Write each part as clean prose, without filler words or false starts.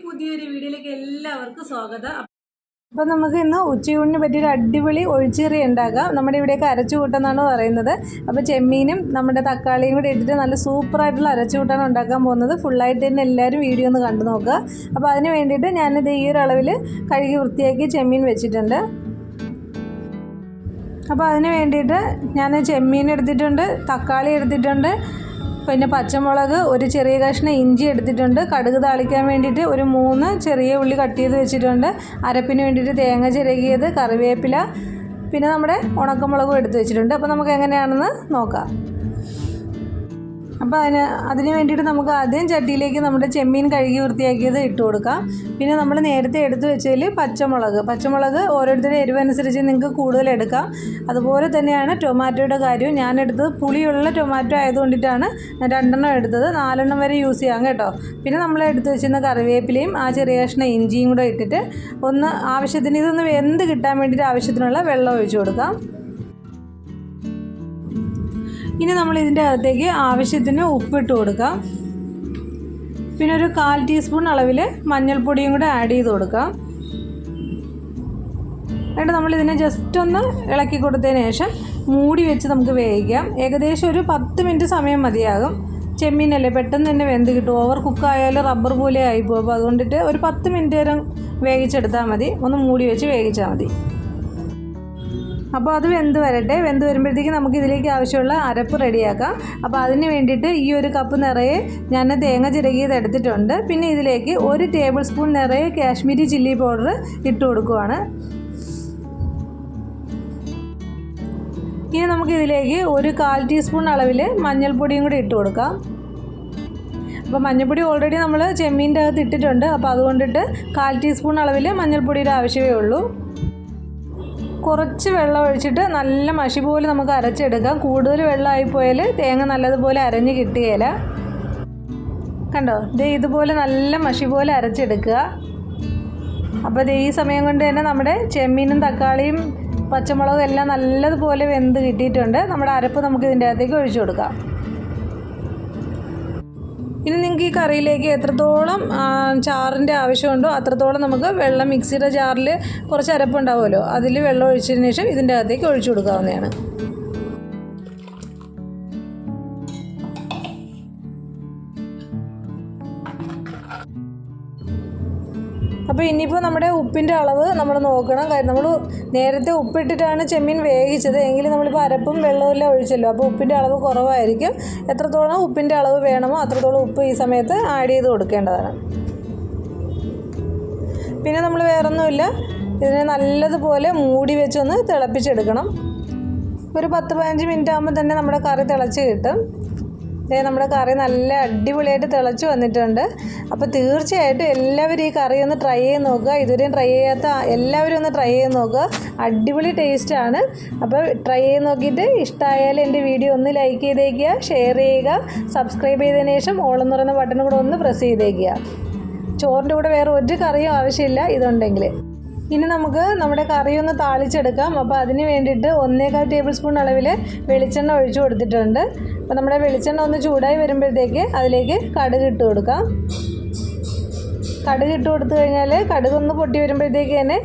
പുതിയൊരു വീഡിയോയിലേക്ക് എല്ലാവർക്കും സ്വാഗതം. അപ്പോൾ നമുക്ക് ഇന്ന് ഉച്ചയൂണിന് പറ്റിയൊരു അടിപൊളി ഒഴിച്ചുകറി ഉണ്ടാക്കാം. നമ്മുടെ ഇവിടെയൊക്കെ അരച്ചുകൂട്ടെന്നാണ് പറയുന്നത്. അപ്പോൾ ചെമ്മീനും നമ്മുടെ തക്കാളിയും കൂടി ഇട്ടിട്ട് നല്ല സൂപ്പറായിട്ടുള്ള അരച്ചുകൂട്ടാണ് ഉണ്ടാക്കാൻ പോകുന്നത്. ഫുള്ളായിട്ട് തന്നെ എല്ലാവരും വീഡിയോ ഒന്ന് കണ്ടു നോക്കുക. അപ്പോൾ അതിന് വേണ്ടിയിട്ട് ഞാനിത് ഈ ഒരു അളവിൽ കഴുകി വൃത്തിയാക്കി ചെമ്മീൻ വെച്ചിട്ടുണ്ട്. അപ്പോൾ അതിന് വേണ്ടിയിട്ട് ഞാൻ ചെമ്മീൻ എടുത്തിട്ടുണ്ട്, തക്കാളി എടുത്തിട്ടുണ്ട്, പിന്നെ പച്ചമുളക്, ഒരു ചെറിയ കഷ്ണം ഇഞ്ചി എടുത്തിട്ടുണ്ട്, കടുക് താളിക്കാൻ വേണ്ടിയിട്ട് ഒരു 3 ചെറിയ ഉള്ളി കട്ട് ചെയ്ത് വെച്ചിട്ടുണ്ട്, അരപ്പിന് വേണ്ടിയിട്ട് തേങ്ങ ചിരകിയത്, കറിവേപ്പില, പിന്നെ നമ്മുടെ ഉണക്കമുളകും എടുത്ത് വെച്ചിട്ടുണ്ട്. അപ്പോൾ നമുക്ക് എങ്ങനെയാണെന്ന് നോക്കാം. അപ്പോൾ അതിന് വേണ്ടിയിട്ട് നമുക്ക് ആദ്യം ചട്ടിയിലേക്ക് നമ്മുടെ ചെമ്മീൻ കഴുകി വൃത്തിയാക്കിയത് ഇട്ട് കൊടുക്കാം. പിന്നെ നമ്മൾ നേരത്തെ എടുത്ത് വെച്ചതിൽ പച്ചമുളക് ഓരോരുത്തരുടെ എരിവനുസരിച്ച് നിങ്ങൾക്ക് കൂടുതൽ എടുക്കാം. അതുപോലെ തന്നെയാണ് ടൊമാറ്റോയുടെ കാര്യവും. ഞാനെടുത്തത് പുളിയുള്ള ടൊമാറ്റോ ആയതുകൊണ്ടിട്ടാണ് 2 എടുത്തത്. 4 വരെ യൂസ് ചെയ്യാം കേട്ടോ. പിന്നെ നമ്മൾ എടുത്ത് വെച്ചിരുന്ന കറിവേപ്പിലയും ആ ചെറിയ കഷ്ണം ഇഞ്ചിയും കൂടെ ഇട്ടിട്ട് ഒന്ന് ആവശ്യത്തിന് ഇതൊന്ന് വെന്ത് കിട്ടാൻ വേണ്ടിയിട്ട് ആവശ്യത്തിനുള്ള വെള്ളം ഒഴിച്ചു കൊടുക്കാം. ഇനി നമ്മൾ ഇതിൻ്റെ അകത്തേക്ക് ആവശ്യത്തിന് ഉപ്പിട്ട് കൊടുക്കാം. പിന്നെ ഒരു 1/4 ടീസ്പൂൺ അളവിൽ മഞ്ഞൾപ്പൊടിയും കൂടെ ആഡ് ചെയ്ത് കൊടുക്കാം. എന്നിട്ട് നമ്മളിതിനെ ജസ്റ്റ് ഒന്ന് ഇളക്കി കൊടുത്തതിന് ശേഷം മൂടി വെച്ച് നമുക്ക് വേവിക്കാം. ഏകദേശം ഒരു 10 മിനിറ്റ് സമയം മതിയാകും. ചെമ്മീനല്ലേ പെട്ടെന്ന് തന്നെ വെന്ത് കിട്ടും. ഓവർ കുക്കായാലും റബ്ബർ പോലെ ആയിപ്പോകും. അപ്പോൾ അതുകൊണ്ടിട്ട് ഒരു 10 മിനിറ്റ് നേരം വേവിച്ചെടുത്താൽ മതി. ഒന്ന് മൂടി വെച്ച് വേവിച്ചാൽ മതി. അപ്പോൾ അത് വെന്ത് വരട്ടെ. വെന്ത് വരുമ്പോഴത്തേക്ക് നമുക്ക് ഇതിലേക്ക് ആവശ്യമുള്ള അരപ്പ് റെഡിയാക്കാം. അപ്പോൾ അതിന് വേണ്ടിയിട്ട് ഈ ഒരു കപ്പ് നിറയെ ഞാൻ തേങ്ങ ചിരകിയത് എടുത്തിട്ടുണ്ട്. പിന്നെ ഇതിലേക്ക് 1 ടേബിൾ സ്പൂൺ നിറയെ കാശ്മീരി ചില്ലി പൗഡർ ഇട്ട് കൊടുക്കുവാണ്. ഇനി നമുക്കിതിലേക്ക് ഒരു 1/4 ടീസ്പൂൺ അളവിൽ മഞ്ഞൾപ്പൊടിയും കൂടി ഇട്ട് കൊടുക്കാം. അപ്പോൾ മഞ്ഞൾപ്പൊടി ഓൾറെഡി നമ്മൾ ചെമ്മീൻ്റെ അകത്ത് ഇട്ടിട്ടുണ്ട്. അപ്പോൾ അതുകൊണ്ടിട്ട് 1/4 ടീസ്പൂൺ അളവിൽ മഞ്ഞൾപ്പൊടിയുടെ ആവശ്യമേ ഉള്ളൂ. കുറച്ച് വെള്ളം ഒഴിച്ചിട്ട് നല്ല മഷി പോലെ നമുക്ക് അരച്ചെടുക്കാം. കൂടുതൽ വെള്ളമായിപ്പോയാൽ തേങ്ങ നല്ലതുപോലെ അരഞ്ഞ് കിട്ടുകയില്ല. കണ്ടോ, ഇതുപോലെ നല്ല മഷി പോലെ അരച്ചെടുക്കുക. അപ്പോൾ ഈ സമയം കൊണ്ട് തന്നെ നമ്മുടെ ചെമ്മീനും തക്കാളിയും പച്ചമുളകും എല്ലാം നല്ലതുപോലെ വെന്ത് കിട്ടിയിട്ടുണ്ട്. നമ്മുടെ അരപ്പ് നമുക്ക് ഇതിൻ്റെ അകത്തേക്ക് ഒഴിച്ചു കൊടുക്കാം. ഇനി നിങ്ങൾക്ക് ഈ കറിയിലേക്ക് എത്രത്തോളം ചാറിൻ്റെ ആവശ്യമുണ്ടോ അത്രത്തോളം നമുക്ക് വെള്ളം മിക്സിയുടെ ജാറിൽ കുറച്ച് അരപ്പുണ്ടാവുമല്ലോ, അതിൽ വെള്ളം ഒഴിച്ചതിന് ശേഷം ഇതിൻ്റെ അകത്തേക്ക് ഒഴിച്ചു കൊടുക്കാവുന്നതാണ്. അപ്പോൾ ഇനിയിപ്പോൾ നമ്മുടെ ഉപ്പിൻ്റെ അളവ് നമ്മൾ നോക്കണം. കാര്യം നമ്മൾ നേരത്തെ ഉപ്പിട്ടിട്ടാണ് ചെമ്മീൻ വേവിച്ചത്. എങ്കിലും നമ്മളിപ്പോൾ അരപ്പും വെള്ളമെല്ലാം ഒഴിച്ചല്ലോ. അപ്പോൾ ഉപ്പിൻ്റെ അളവ് കുറവായിരിക്കും. എത്രത്തോളം ഉപ്പിൻ്റെ അളവ് വേണമോ അത്രത്തോളം ഉപ്പ് ഈ സമയത്ത് ആഡ് ചെയ്ത് കൊടുക്കേണ്ടതാണ്. പിന്നെ നമ്മൾ വേറൊന്നുമില്ല, ഇതിനെ നല്ലതുപോലെ മൂടി വെച്ചൊന്ന് തിളപ്പിച്ചെടുക്കണം. ഒരു 10-15 മിനിറ്റ് ആകുമ്പോൾ തന്നെ നമ്മുടെ കറി തിളച്ച് കിട്ടും. നമ്മുടെ കറി നല്ല അടിപൊളിയായിട്ട് തിളച്ച് വന്നിട്ടുണ്ട്. അപ്പോൾ തീർച്ചയായിട്ടും എല്ലാവരും ഈ കറി ഒന്ന് ട്രൈ ചെയ്ത് നോക്കുക. ഇതുവരെയും ട്രൈ ചെയ്യാത്ത എല്ലാവരും ഒന്ന് ട്രൈ ചെയ്ത് നോക്കുക. അടിപൊളി ടേസ്റ്റാണ്. അപ്പോൾ ട്രൈ ചെയ്ത് നോക്കിയിട്ട് ഇഷ്ടമായാൽ എൻ്റെ വീഡിയോ ഒന്ന് ലൈക്ക് ചെയ്തേക്കുക, ഷെയർ ചെയ്യുക, സബ്സ്ക്രൈബ് ചെയ്തതിന് ശേഷം ഓളെന്ന് പറയുന്ന ബട്ടൺ കൂടെ ഒന്ന് പ്രസ് ചെയ്തേക്കുക. ചോറിൻ്റെ കൂടെ വേറെ ഒരു കറിയും ആവശ്യമില്ല ഇതുണ്ടെങ്കിൽ. ഇനി നമുക്ക് നമ്മുടെ കറി ഒന്ന് താളിച്ചെടുക്കാം. അപ്പോൾ അതിന് വേണ്ടിയിട്ട് 1/4 ടേബിൾ സ്പൂൺ അളവിൽ വെളിച്ചെണ്ണ ഒഴിച്ചു കൊടുത്തിട്ടുണ്ട്. അപ്പോൾ നമ്മുടെ വെളിച്ചെണ്ണ ഒന്ന് ചൂടായി വരുമ്പോഴത്തേക്ക് അതിലേക്ക് കടുക് ഇട്ട് കൊടുക്കാം. കടുക് ഇട്ട് കൊടുത്തു കഴിഞ്ഞാൽ കടുകൊന്ന് പൊട്ടി വരുമ്പോഴത്തേക്ക് തന്നെ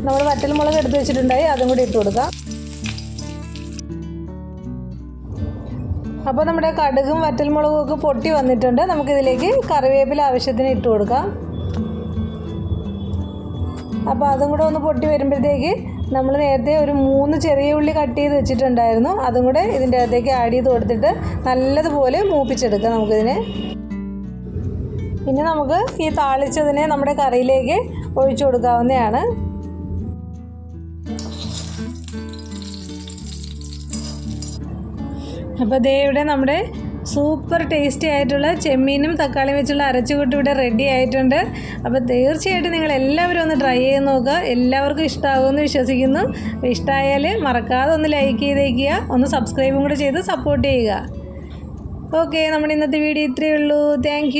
നമ്മൾ വറ്റൽമുളക് എടുത്ത് വെച്ചിട്ടുണ്ടായി, അതും കൂടി ഇട്ട് കൊടുക്കാം. അപ്പോൾ നമ്മുടെ കടുകും വറ്റൽമുളകും ഒക്കെ പൊട്ടി വന്നിട്ടുണ്ട്. നമുക്കിതിലേക്ക് കറിവേപ്പില ആവശ്യത്തിന് ഇട്ട് കൊടുക്കാം. അപ്പോൾ അതും കൂടെ ഒന്ന് പൊട്ടി വരുമ്പോഴത്തേക്ക് നമ്മൾ നേരത്തെ ഒരു 3 ചെറിയ ഉള്ളി കട്ട് ചെയ്ത് വെച്ചിട്ടുണ്ടായിരുന്നു, അതും കൂടെ ഇതിൻ്റെ അകത്തേക്ക് ആഡ് ചെയ്ത് കൊടുത്തിട്ട് നല്ലതുപോലെ മൂപ്പിച്ചെടുക്കാം നമുക്കിതിനെ. പിന്നെ നമുക്ക് ഈ താളിച്ചതിനെ നമ്മുടെ കറിയിലേക്ക് ഒഴിച്ചു കൊടുക്കാവുന്നതാണ്. അപ്പോൾ ഇവിടെ നമ്മുടെ സൂപ്പർ ടേസ്റ്റി ആയിട്ടുള്ള ചെമ്മീനും തക്കാളിയും വെച്ചുള്ള അരച്ചുകൂട്ട് ഇവിടെ റെഡി ആയിട്ടുണ്ട്. അപ്പോൾ തീർച്ചയായിട്ടും നിങ്ങൾ എല്ലാവരും ഒന്ന് ട്രൈ ചെയ്ത് നോക്കുക. എല്ലാവർക്കും ഇഷ്ടമാകുമെന്ന് വിശ്വസിക്കുന്നു. ഇഷ്ടമായാൽ മറക്കാതെ ഒന്ന് ലൈക്ക് ചെയ്തേക്കുക, ഒന്ന് സബ്സ്ക്രൈബും കൂടെ ചെയ്ത് സപ്പോർട്ട് ചെയ്യുക. ഓക്കെ, നമ്മുടെ ഇന്നത്തെ വീഡിയോ ഇത്രയേ ഉള്ളൂ. താങ്ക്